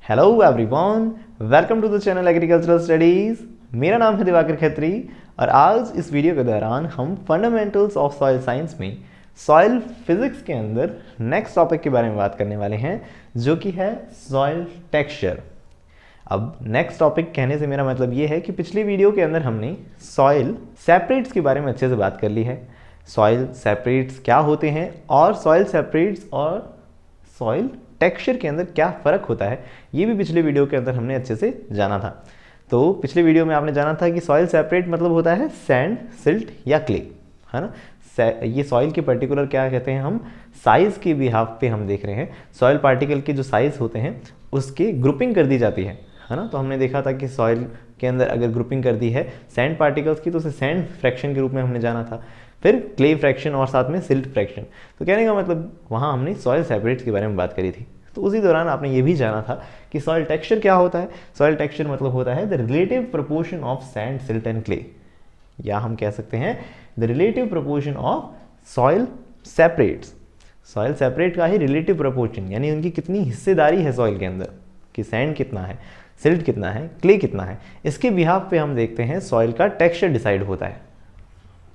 Hello everyone, welcome to the channel agricultural studies. मेरा नाम है दिवाकर खत्री और आज इस वीडियो के दौरान हम फंडामेंटल्स ऑफ सॉइल साइंस में सॉइल फिजिक्स के अंदर नेक्स्ट टॉपिक के बारे में बात करने वाले हैं, जो कि है सॉइल टेक्सचर। अब नेक्स्ट टॉपिक कहने से मेरा मतलब ये है कि पिछली वीडियो के अंदर हमने सॉइल सेपरेट्स के बारे में अच्छे से बात कर ली है। सॉइल सेपरेट्स क्या होते हैं और सॉइल सेपरेट्स और सॉइल टेक्सचर के अंदर क्या फ़र्क होता है, ये भी पिछले वीडियो के अंदर हमने अच्छे से जाना था। तो पिछले वीडियो में आपने जाना था कि सॉइल सेपरेट मतलब होता है सैंड, सिल्ट या क्ले, है ना। ये सॉइल के पर्टिकुलर क्या कहते हैं, हम साइज़ के बिहाफ पे हम देख रहे हैं। सॉइल पार्टिकल के जो साइज़ होते हैं उसकी ग्रुपिंग कर दी जाती है ना। तो हमने देखा था कि सॉइल के अंदर अगर ग्रुपिंग कर दी है सैंड पार्टिकल्स की तो उसे सैंड फ्रैक्शन के रूप में हमने जाना था, फिर क्ले फ्रैक्शन और साथ में सिल्ट फ्रैक्शन। तो कहने का मतलब वहाँ हमने सॉइल सेपरेट्स के बारे में बात करी थी। तो उसी दौरान आपने ये भी जाना था कि सॉइल टेक्सचर क्या होता है। सॉइल टेक्सचर मतलब होता है the relative proportion of sand, silt and clay, या हम कह सकते हैं the relative proportion of soil separates. Soil separate का ही रिलेटिव प्रोपोर्शन, यानी उनकी कितनी हिस्सेदारी है सॉइल के अंदर, कि सैंड कितना है, सिल्ट कितना है, क्ले कितना है, इसके बिहाफ पे हम देखते हैं सॉइल का टेक्सचर डिसाइड होता है।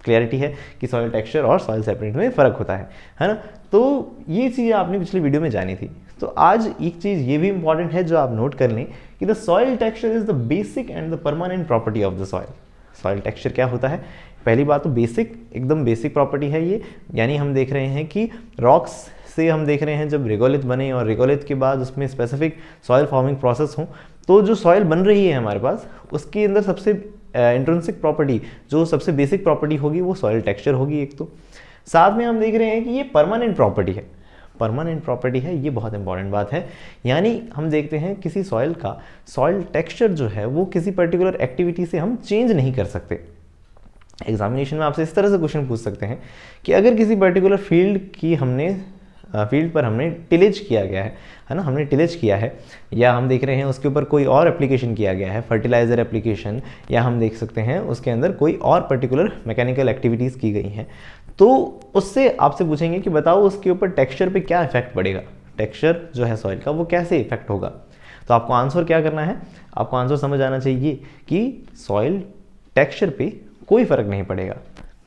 क्लियरिटी है कि सॉइल टेक्सचर और सॉइल सेपरेट में फ़र्क होता है ना। तो ये चीज़ आपने पिछली वीडियो में जानी थी। तो आज एक चीज़ ये भी इंपॉर्टेंट है जो आप नोट कर लें कि the soil texture is the basic and the permanent property of the soil. Soil texture क्या होता है? पहली बात तो बेसिक, एकदम बेसिक प्रॉपर्टी है ये। यानी हम देख रहे हैं कि रॉक्स से हम देख रहे हैं जब रिगोलिथ बने और रिगोलिथ के बाद उसमें स्पेसिफिक सॉइल फॉर्मिंग प्रोसेस हो, तो जो सॉइल बन रही है हमारे पास उसके अंदर सबसे इंट्रिंसिक प्रॉपर्टी, जो सबसे बेसिक प्रॉपर्टी होगी वो सॉइल टेक्सचर होगी एक। तो साथ में हम देख रहे हैं कि ये परमानेंट प्रॉपर्टी है। परमानेंट प्रॉपर्टी है, ये बहुत इंपॉर्टेंट बात है। यानी हम देखते हैं किसी सॉइल का सॉइल टेक्सचर जो है वो किसी पर्टिकुलर एक्टिविटी से हम चेंज नहीं कर सकते। एग्जामिनेशन में आपसे इस तरह से क्वेश्चन पूछ सकते हैं कि अगर किसी पर्टिकुलर फील्ड पर हमने टिलेज किया गया है ना, हमने टिलेज किया है, या हम देख रहे हैं उसके ऊपर कोई और एप्लीकेशन किया गया है, फर्टिलाइज़र एप्लीकेशन, या हम देख सकते हैं उसके अंदर कोई और पर्टिकुलर मैकेनिकल एक्टिविटीज़ की गई हैं, तो उससे आपसे पूछेंगे कि बताओ उसके ऊपर टेक्सचर पे क्या इफेक्ट पड़ेगा, टेक्सचर जो है सॉइल का वो कैसे इफेक्ट होगा। तो आपको आंसर क्या करना है, आपको आंसर समझ आना चाहिए कि सॉइल टेक्सचर पे कोई फ़र्क नहीं पड़ेगा,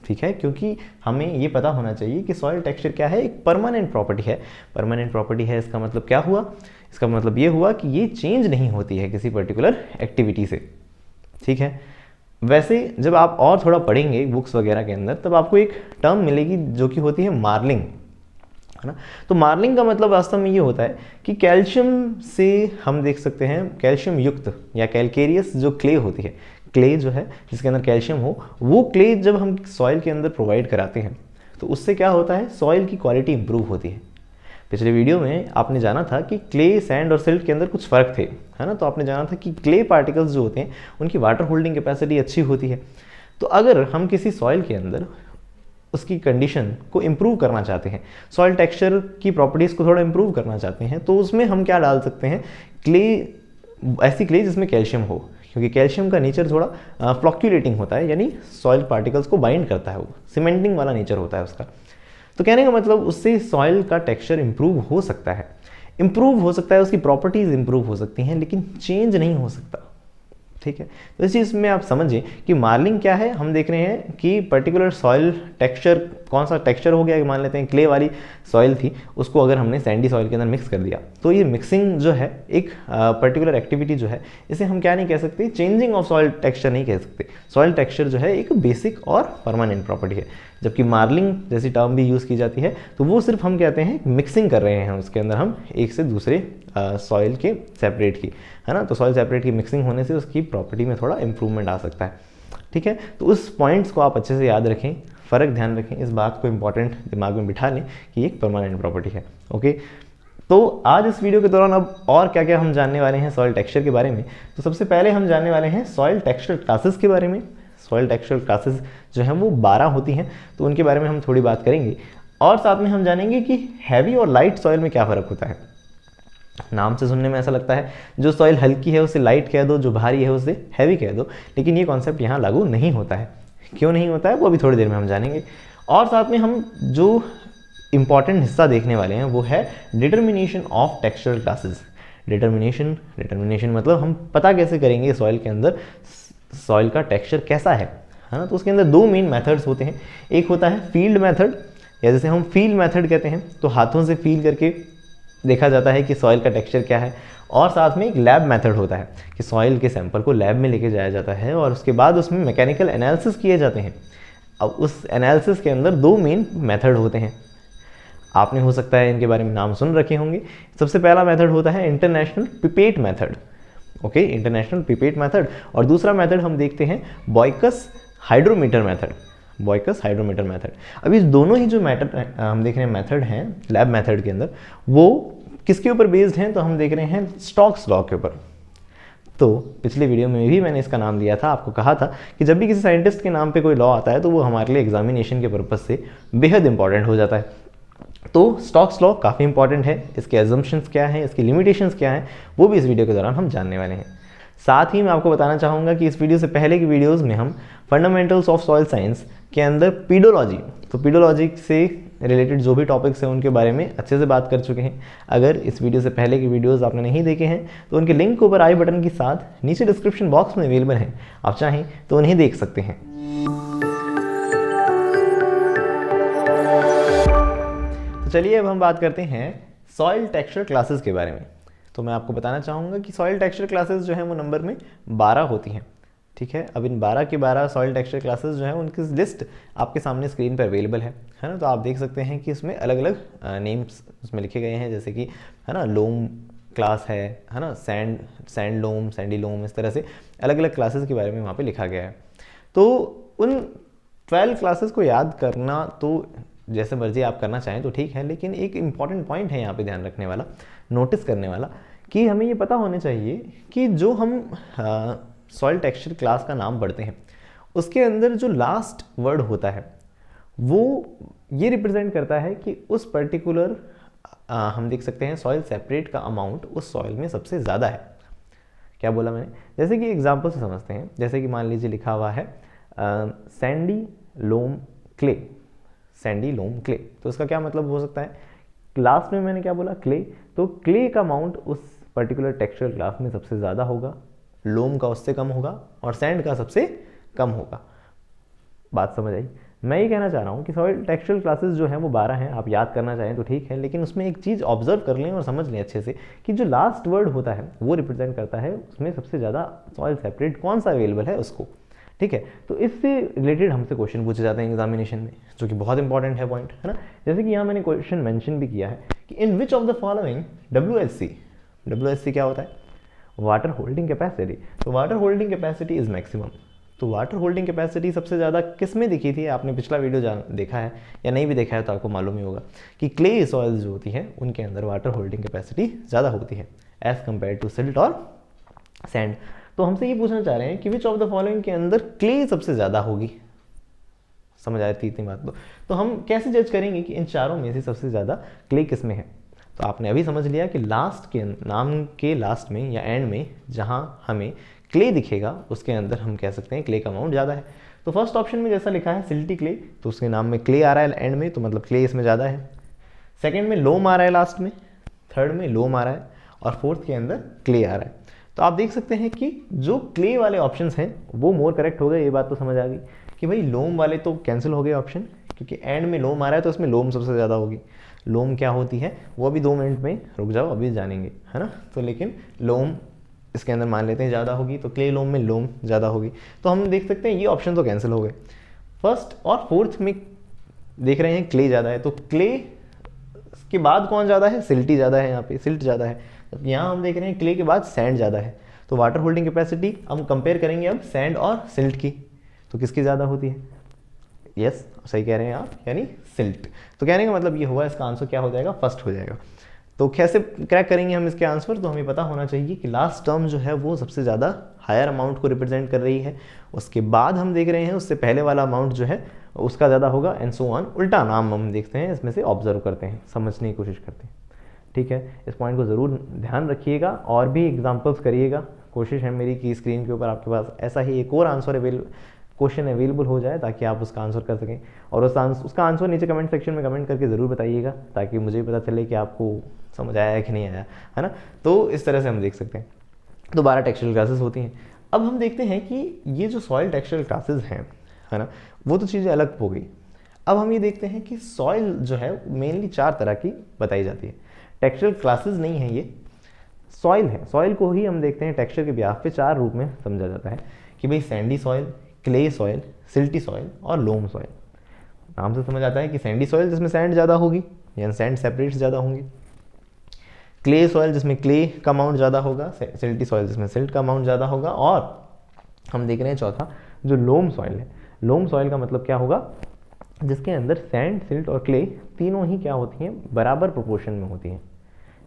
ठीक है। क्योंकि हमें ये पता होना चाहिए कि सॉइल टेक्सचर क्या है, एक परमानेंट प्रॉपर्टी है। परमानेंट प्रॉपर्टी है, इसका मतलब क्या हुआ, इसका मतलब ये हुआ कि ये चेंज नहीं होती है किसी पर्टिकुलर एक्टिविटी से, ठीक है। वैसे जब आप और थोड़ा पढ़ेंगे बुक्स वगैरह के अंदर तब आपको एक टर्म मिलेगी जो कि होती है मार्लिंग, है ना। तो मार्लिंग का मतलब वास्तव में ये होता है कि कैल्शियम से हम देख सकते हैं, कैल्शियम युक्त या कैलकेरियस जो क्ले होती है, क्ले जो है जिसके अंदर कैल्शियम हो, वो क्ले जब हम सॉइल के अंदर प्रोवाइड कराते हैं तो उससे क्या होता है, सॉइल की क्वालिटी इंप्रूव होती है। पिछले वीडियो में आपने जाना था कि क्ले, सैंड और सिल्ट के अंदर कुछ फ़र्क थे, है ना। तो आपने जाना था कि क्ले पार्टिकल्स जो होते हैं उनकी वाटर होल्डिंग कैपेसिटी अच्छी होती है। तो अगर हम किसी सॉइल के अंदर उसकी कंडीशन को इम्प्रूव करना चाहते हैं, सॉइल टेक्सचर की प्रॉपर्टीज़ को थोड़ा इम्प्रूव करना चाहते हैं, तो उसमें हम क्या डाल सकते हैं, क्ले, ऐसी क्ले जिसमें कैल्शियम हो, क्योंकि कैल्शियम का नेचर थोड़ा फ्लक्चुएटिंग होता है, यानी सॉइल पार्टिकल्स को बाइंड करता है, वो सीमेंटिंग वाला नेचर होता है उसका। तो कहने का मतलब उससे सॉइल का टेक्सचर इंप्रूव हो सकता है, उसकी प्रॉपर्टीज़ इंप्रूव हो सकती हैं, लेकिन चेंज नहीं हो सकता, ठीक है। तो इस चीज़ में आप समझिए कि मार्लिंग क्या है। हम देख रहे हैं कि पर्टिकुलर सॉइल टेक्सचर, कौन सा टेक्सचर हो गया, मान लेते हैं क्ले वाली सॉइल थी, उसको अगर हमने सैंडी सॉइल के अंदर मिक्स कर दिया, तो ये मिक्सिंग जो है एक पर्टिकुलर एक्टिविटी जो है, इसे हम क्या नहीं कह सकते, चेंजिंग ऑफ सॉइल टेक्सचर नहीं कह सकते। सॉइल टेक्सचर जो है एक बेसिक और परमानेंट प्रॉपर्टी है, जबकि मार्लिंग जैसी टर्म भी यूज़ की जाती है तो वो सिर्फ हम कहते हैं मिक्सिंग कर रहे हैं, उसके अंदर हम एक से दूसरे सॉइल के सेपरेट की, है ना। तो सॉइल सेपरेट की मिक्सिंग होने से उसकी प्रॉपर्टी में थोड़ा इंप्रूवमेंट आ सकता है, ठीक है। तो उस पॉइंट्स को आप अच्छे से याद रखें, फ़र्क ध्यान रखें, इस बात को इंपॉर्टेंट दिमाग में बिठा लें कि एक परमानेंट प्रॉपर्टी है, ओके। तो आज इस वीडियो के दौरान अब और क्या क्या हम जानने वाले हैं सॉइल टेक्सचर के बारे में। तो सबसे पहले हम जानने वाले हैं सॉइल टेक्सचर क्लासेस के बारे में। सॉइल टेक्सचर क्लासेस जो हैं वो 12 होती हैं, तो उनके बारे में हम थोड़ी बात करेंगे, और साथ में हम जानेंगे कि हैवी और लाइट सॉइल में क्या फ़र्क होता है। नाम से सुनने में ऐसा लगता है जो सॉइल हल्की है उसे लाइट कह दो, जो भारी है उसे हैवी कह दो, लेकिन ये कॉन्सेप्ट यहाँ लागू नहीं होता है। क्यों नहीं होता है वो अभी थोड़ी देर में हम जानेंगे। और साथ में हम जो इम्पॉर्टेंट हिस्सा देखने वाले हैं वो है determination of textural classes. Determination मतलब हम पता कैसे करेंगे सॉइल के अंदर सॉइल का टेक्सचर कैसा है ना। तो उसके अंदर दो मेन मेथड्स होते हैं, एक होता है फील्ड मेथड, या जैसे हम फील्ड मेथड कहते हैं तो हाथों से फील करके देखा जाता है कि सॉइल का टेक्सचर क्या है, और साथ में एक लैब मेथड होता है कि सॉइल के सैंपल को लैब में लेके जाया जाता है और उसके बाद उसमें मैकेनिकल एनालिसिस किए जाते हैं। अब उस एनालिसिस के अंदर दो मेन मेथड होते हैं, आपने हो सकता है इनके बारे में नाम सुन रखे होंगे। सबसे पहला मेथड होता है international pipette method, okay, international pipette method, और दूसरा मेथड हम देखते हैं बॉयकस हाइड्रोमीटर मेथड, बॉयकस हाइड्रोमीटर मेथड। अब इस दोनों ही जो हम देख रहे हैं मेथड हैं लैब मेथड के अंदर, वो किसके ऊपर बेस्ड हैं, तो हम देख रहे हैं स्टोक्स लॉ के ऊपर। तो पिछले वीडियो में भी मैंने इसका नाम दिया था, आपको कहा था कि जब भी किसी साइंटिस्ट के नाम पे कोई लॉ आता है तो वो हमारे लिए एग्जामिनेशन के पर्पज से बेहद इंपॉर्टेंट हो जाता है। तो स्टोक्स लॉ काफ़ी इंपॉर्टेंट है, इसके एजम्पशंस क्या हैं, इसकी लिमिटेशंस क्या हैं, वो भी इस वीडियो के दौरान हम जानने वाले हैं। साथ ही मैं आपको बताना चाहूँगा कि इस वीडियो से पहले की वीडियोज़ में हम फंडामेंटल्स ऑफ सॉइल साइंस के अंदर पीडोलॉजी, तो पीडोलॉजी से रिलेटेड जो भी टॉपिक्स हैं उनके बारे में अच्छे से बात कर चुके हैं। अगर इस वीडियो से पहले की वीडियोस आपने नहीं देखे हैं तो उनके लिंक ऊपर आई बटन के साथ नीचे डिस्क्रिप्शन बॉक्स में अवेलेबल हैं, आप चाहें तो उन्हें देख सकते हैं। तो चलिए अब हम बात करते हैं सॉइल टेक्सचर क्लासेस के बारे में। तो मैं आपको बताना चाहूँगा कि सॉइल टेक्सचर क्लासेस जो हैं वो नंबर में 12 होती हैं, ठीक है। अब इन 12 के 12 सॉइल टेक्सचर क्लासेस जो हैं उनकी लिस्ट आपके सामने स्क्रीन पर अवेलेबल है ना। तो आप देख सकते हैं कि इसमें अलग अलग नेम्स उसमें लिखे गए हैं, जैसे कि है ना लोम क्लास है ना, सैंड लोम, सैंडी लोम, इस तरह से अलग अलग क्लासेस के बारे में वहाँ पे लिखा गया है। तो उन 12 क्लासेस को याद करना तो जैसे मर्जी आप करना चाहें तो ठीक है, लेकिन एक इम्पॉर्टेंट पॉइंट है यहाँ पे ध्यान रखने वाला, नोटिस करने वाला, कि हमें ये पता होना चाहिए कि जो हम सॉइल टेक्सचर क्लास का नाम पढ़ते हैं उसके अंदर जो लास्ट वर्ड होता है वो ये रिप्रेजेंट करता है कि उस पर्टिकुलर हम देख सकते हैं सॉइल सेपरेट का अमाउंट उस सॉइल में सबसे ज़्यादा है। क्या बोला मैंने, जैसे कि एग्जांपल से समझते हैं, जैसे कि मान लीजिए लिखा हुआ है सैंडी लोम क्ले, सैंडी लोम क्ले, तो इसका क्या मतलब हो सकता है, लास्ट में मैंने क्या बोला, क्ले, तो क्ले का अमाउंट उस पर्टिकुलर टेक्सचर क्लास में सबसे ज़्यादा होगा, लोम का उससे कम होगा और सैंड का सबसे कम होगा। बात समझ आई। मैं ये कहना चाह रहा हूँ कि सॉइल टेक्सचर क्लासेस जो हैं वो 12 हैं, आप याद करना चाहें तो ठीक है, लेकिन उसमें एक चीज़ ऑब्जर्व कर लें और समझ लें अच्छे से कि जो लास्ट वर्ड होता है वो रिप्रेजेंट करता है उसमें सबसे ज़्यादा सॉइल सेपरेट कौन सा अवेलेबल है उसको, ठीक है। तो इससे रिलेटेड हमसे क्वेश्चन पूछे जाते हैं एग्जामिनेशन में, जो कि बहुत इंपॉर्टेंट है पॉइंट, है ना। जैसे कि यहाँ मैंने क्वेश्चन मेंशन भी किया है कि in which of the following WHC क्या होता है, वाटर होल्डिंग कैपेसिटी, तो water holding capacity is maximum. तो वाटर होल्डिंग कैपेसिटी सबसे ज़्यादा किस में दिखी थी, आपने पिछला वीडियो देखा है या नहीं भी देखा है तो आपको मालूम ही होगा कि क्ले सॉइल्स जो होती हैं उनके अंदर वाटर होल्डिंग कैपेसिटी ज़्यादा होती है एज़ कम्पेयर टू सिल्ट और सैंड। तो हमसे ये पूछना चाह रहे हैं कि विच ऑफ द फॉलोइंग के अंदर क्ले सबसे ज़्यादा होगी, समझ आती थी इतनी बात। तो हम कैसे जज करेंगे कि इन चारों में से सबसे ज़्यादा क्ले किस में है। तो आपने अभी समझ लिया कि लास्ट के नाम के लास्ट में या एंड में जहाँ हमें क्ले दिखेगा उसके अंदर हम कह सकते हैं क्ले का अमाउंट ज़्यादा है। तो फर्स्ट ऑप्शन में जैसा लिखा है सिल्टी क्ले, तो उसके नाम में क्ले आ रहा है एंड में, तो मतलब क्ले इसमें ज़्यादा है। सेकेंड में लोम आ रहा है लास्ट में, थर्ड में लोम आ रहा है और फोर्थ के अंदर क्ले आ रहा है। तो आप देख सकते हैं कि जो क्ले वाले ऑप्शंस हैं वो मोर करेक्ट हो गए। ये बात तो समझ आ गई कि भाई लोम वाले तो कैंसिल हो गए ऑप्शन, क्योंकि एंड में लोम आ रहा है तो इसमें लोम सबसे ज़्यादा होगी। लोम क्या होती है वो अभी 2 मिनट में, रुक जाओ अभी जानेंगे, है ना। तो लेकिन लोम इसके अंदर मान लेते हैं ज़्यादा होगी, तो क्ले लोम में लोम ज़्यादा होगी। तो हम देख सकते हैं ये ऑप्शन तो कैंसिल हो गए। फर्स्ट और फोर्थ में देख रहे हैं क्ले ज़्यादा है, तो क्ले के बाद कौन ज़्यादा है, सिल्टी ज़्यादा है, यहाँ पे सिल्ट ज़्यादा है। यहाँ हम देख रहे हैं क्ले के बाद सैंड ज़्यादा है। तो वाटर होल्डिंग कैपेसिटी हम कंपेयर करेंगे अब सैंड और सिल्ट की, तो किसकी ज़्यादा होती है, यस सही कह रहे हैं आप, यानी सिल्ट। तो कहने का मतलब ये हुआ इसका आंसर क्या हो जाएगा, फर्स्ट हो जाएगा। तो कैसे क्रैक करेंगे हम इसके आंसर, तो हमें पता होना चाहिए कि लास्ट टर्म जो है वो सबसे ज़्यादा हायर अमाउंट को रिप्रेजेंट कर रही है, उसके बाद हम देख रहे हैं उससे पहले वाला अमाउंट जो है उसका ज़्यादा होगा एंड सो ऑन। उल्टा नाम हम देखते हैं इसमें से ऑब्जर्व करते हैं, समझने की कोशिश करते हैं, ठीक है। इस पॉइंट को ज़रूर ध्यान रखिएगा और भी एग्जाम्पल्स करिएगा। कोशिश है मेरी कि स्क्रीन के ऊपर आपके पास ऐसा ही एक और आंसर क्वेश्चन अवेलेबल हो जाए ताकि आप उसका आंसर कर सकें। और उसका आंसर नीचे कमेंट सेक्शन में कमेंट करके ज़रूर बताइएगा ताकि मुझे भी पता चले कि आपको समझ आया है कि नहीं आया, है ना। तो इस तरह से हम देख सकते हैं। तो 12 टेक्सचुरल क्लासेस होती हैं। अब हम देखते हैं कि ये जो सॉइल टेक्सचुरल क्लासेस हैं, है ना, वो तो चीज़ें अलग हो गई। अब हम ये देखते हैं कि सॉइल जो है मेनली 4 तरह की बताई जाती है। टेक्सचुरल क्लासेस नहीं है, ये सॉइल है। सॉइल को ही हम देखते हैं टेक्सचर के ब्याह पे 4 रूप में समझा जाता है कि भाई Sandy soil, clay soil, silty soil और लोम सॉइल। नाम से समझ आता है कि सैंडी सॉइल जिसमें सैंड ज़्यादा होगी यानी सैंड सेपरेट्स ज़्यादा होंगी, क्ले सॉइल जिसमें क्ले का अमाउंट ज़्यादा होगा, सिल्टी सॉइल जिसमें सिल्ट का अमाउंट ज़्यादा होगा, और हम देख रहे हैं चौथा जो लोम सॉइल है। लोम सॉइल का मतलब क्या होगा, जिसके अंदर सैंड, सिल्ट और क्ले तीनों ही क्या होती हैं, बराबर प्रोपोर्शन में होती हैं।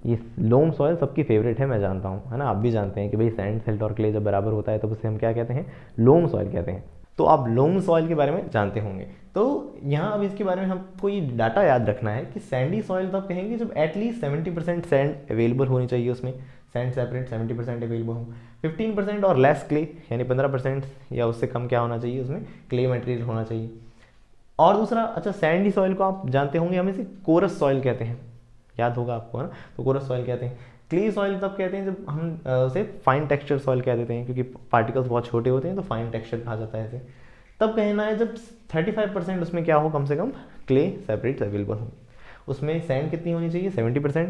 ये लोम सॉइल सबकी फेवरेट है, मैं जानता हूँ, है ना, आप भी जानते हैं कि भाई सैंड, सिल्ट और क्ले जब बराबर होता है तो उसे हम क्या कहते हैं, लोम सॉइल कहते हैं। तो आप लोम सॉइल के बारे में जानते होंगे। तो यहाँ अब इसके बारे में हमको ये डाटा याद रखना है कि सैंडी सॉइल तब कहेंगे जब एटलीस्ट 70% सैंड अवेलेबल होनी चाहिए, उसमें सैंड सेपरेट 70% अवेलेबल हो, 15% और लेस क्ले यानी 15% या उससे कम क्या होना चाहिए, उसमें क्ले मटेरियल होना चाहिए। और दूसरा, अच्छा सैंडी सॉइल को आप जानते होंगे हम इसे कोरस सॉइल कहते हैं, याद होगा आपको, है ना, तो कोरस सॉइल कहते हैं। क्ले सॉइल तब कहते हैं जब हम उसे फाइन टेक्सचर सॉइल कह देते हैं, क्योंकि पार्टिकल्स बहुत छोटे होते हैं तो फाइन टेक्सचर कहा जाता है इसे। तब कहना है जब 35% उसमें क्या हो, कम से कम क्ले सेपरेट्स अवेलेबल हो। उसमें सैंड कितनी होनी चाहिए, 70%,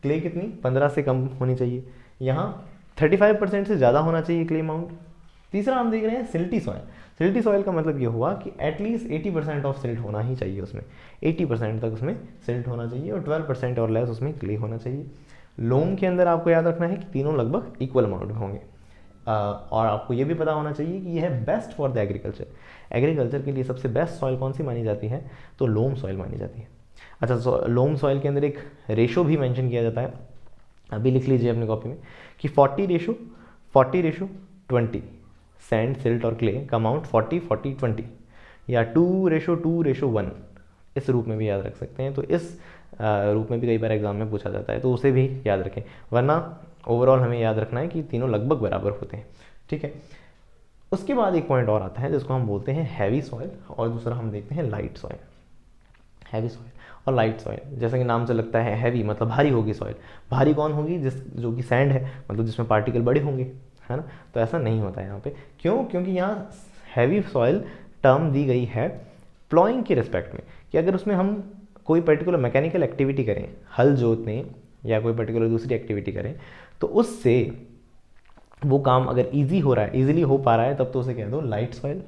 क्ले कितनी, 15 से कम होनी चाहिए। यहाँ 35% से ज़्यादा होना चाहिए क्ले अमाउंट। तीसरा हम देख रहे हैं सिल्टी सॉइल। सिल्टी सॉइल का मतलब ये हुआ कि एटलीस्ट 80% ऑफ सिल्ट होना ही चाहिए उसमें, 80% तक उसमें सिल्ट होना चाहिए और 12% और लेस उसमें क्ले होना चाहिए। लोम के अंदर आपको याद रखना है कि तीनों लगभग इक्वल अमाउंट में होंगे। और आपको ये भी पता होना चाहिए कि यह है best for the agriculture. Agriculture के लिए सबसे बेस्ट सॉइल कौन सी मानी जाती है, तो लोम सॉइल मानी जाती है। अच्छा, लोम सॉइल के अंदर एक रेशो भी मेंशन किया जाता है, अभी लिख लीजिए अपनी कॉपी में, कि 40:20 सैंड, सिल्ट और क्ले का अमाउंट 40:40:20 या 2:2:1 इस रूप में भी याद रख सकते हैं। तो इस रूप में भी कई बार एग्जाम में पूछा जाता है, तो उसे भी याद रखें, वरना ओवरऑल हमें याद रखना है कि तीनों लगभग बराबर होते हैं, ठीक है। उसके बाद एक पॉइंट और आता है जिसको हम बोलते हैं हैवी सॉइल, और दूसरा हम देखते हैं लाइट सॉइल। हैवी सॉइल और लाइट सॉइल, जैसा कि नाम से लगता है हैवी मतलब भारी होगी सॉइल। भारी कौन होगी, जो कि सैंड है, मतलब जिसमें पार्टिकल बड़े होंगे, है ना। तो ऐसा नहीं होता है यहाँ पे, क्यों, क्योंकि यहाँ हैवी सॉइल टर्म दी गई है प्लॉइंग के रिस्पेक्ट में, कि अगर उसमें हम कोई पर्टिकुलर मैकेनिकल एक्टिविटी करें, हल जोतने या कोई पर्टिकुलर दूसरी एक्टिविटी करें, तो उससे वो काम अगर ईजी हो रहा है, ईजिली हो पा रहा है, तब तो उसे कह दो लाइट सॉइल।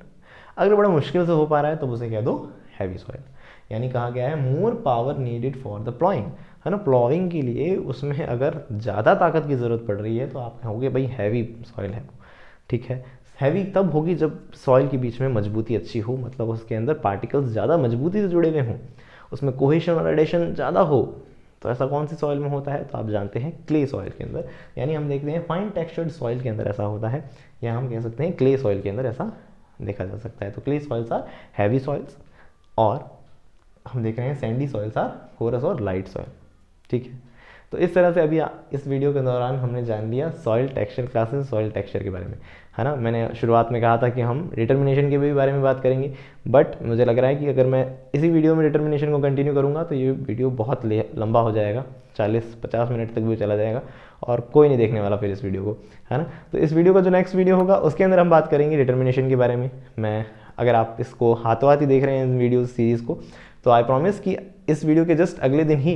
अगर बड़ा मुश्किल से हो पा रहा है तब उसे कह दो हैवी सॉइल। यानी कहा गया है more power needed for the ploughing, है ना, प्लॉइंग के लिए उसमें अगर ज़्यादा ताकत की ज़रूरत पड़ रही है तो आप कहोगे भाई हैवी सॉइल है, ठीक है। हैवी तब होगी जब सॉइल के बीच में मजबूती अच्छी हो, मतलब उसके अंदर पार्टिकल्स ज़्यादा मजबूती से जुड़े हुए हों, उसमें कोहेशन और एडेशन ज़्यादा हो। तो ऐसा कौन सी सॉइल में होता है, तो आप जानते हैं क्ले सॉइल के अंदर। यानी हम देखते हैं फाइन टेक्सचर्ड सॉइल के अंदर ऐसा होता है, या हम कह सकते हैं क्ले सॉइल के अंदर ऐसा देखा जा सकता है। तो clay soils are heavy soils, और हम देख रहे हैं सैंडी सॉइल्स आर कोरस और लाइट सॉइल, ठीक है। तो इस तरह से अभी इस वीडियो के दौरान हमने जान लिया soil texture classes, soil texture के बारे में, है ना। मैंने शुरुआत में कहा था कि हम डिटर्मिनेशन के भी बारे में बात करेंगे, बट मुझे लग रहा है कि अगर मैं इसी वीडियो में डिटर्मिनेशन को कंटिन्यू करूँगा तो ये वीडियो बहुत लंबा हो जाएगा, 40-50 मिनट तक भी चला जाएगा, और कोई नहीं देखने वाला फिर इस वीडियो को, है ना। तो इस वीडियो का जो नेक्स्ट वीडियो होगा उसके अंदर हम बात करेंगे डिटर्मिनेशन के बारे में। मैं अगर आप इसको हाथों हाथ ही देख रहे हैं इन वीडियो सीरीज़ को, तो आई प्रॉमिस कि इस वीडियो के जस्ट अगले दिन ही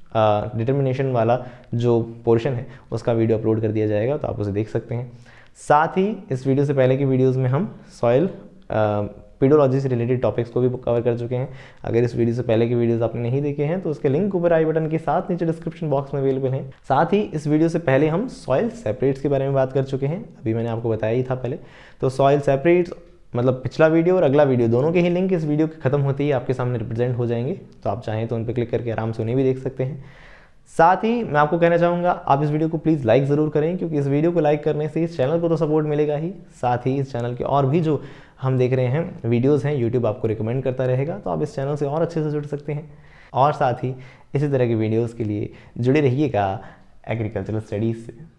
डिटर्मिनेशन वाला जो पोर्शन है उसका वीडियो अपलोड कर दिया जाएगा, तो आप उसे देख सकते हैं। साथ ही इस वीडियो से पहले की वीडियोस में हम सॉइल पेडोलॉजी से रिलेटेड टॉपिक्स को भी कवर कर चुके हैं। अगर इस वीडियो से पहले के वीडियोस आपने नहीं देखे हैं तो उसके लिंक ऊपर आई बटन के साथ नीचे डिस्क्रिप्शन बॉक्स में अवेलेबल हैं। साथ ही इस वीडियो से पहले हम सॉइल सेपरेट्स के बारे में बात कर चुके हैं, अभी मैंने आपको बताया ही था पहले। तो सॉइल सेपरेट्स मतलब पिछला वीडियो और अगला वीडियो दोनों के ही लिंक इस वीडियो के खत्म होते ही आपके सामने रिप्रेजेंट हो जाएंगे, तो आप चाहें तो उन पर क्लिक करके आराम से उन्हें भी देख सकते हैं। साथ ही मैं आपको कहना चाहूँगा आप इस वीडियो को प्लीज़ लाइक ज़रूर करें, क्योंकि इस वीडियो को लाइक करने से इस चैनल को तो सपोर्ट मिलेगा ही, साथ ही इस चैनल के और भी जो हम देख रहे हैं वीडियोज़ हैं यूट्यूब आपको रिकमेंड करता रहेगा, तो आप इस चैनल से और अच्छे से जुड़ सकते हैं। और साथ ही इसी तरह की वीडियोज़ के लिए जुड़े रहिएगा एग्रीकल्चरल स्टडीज़ से।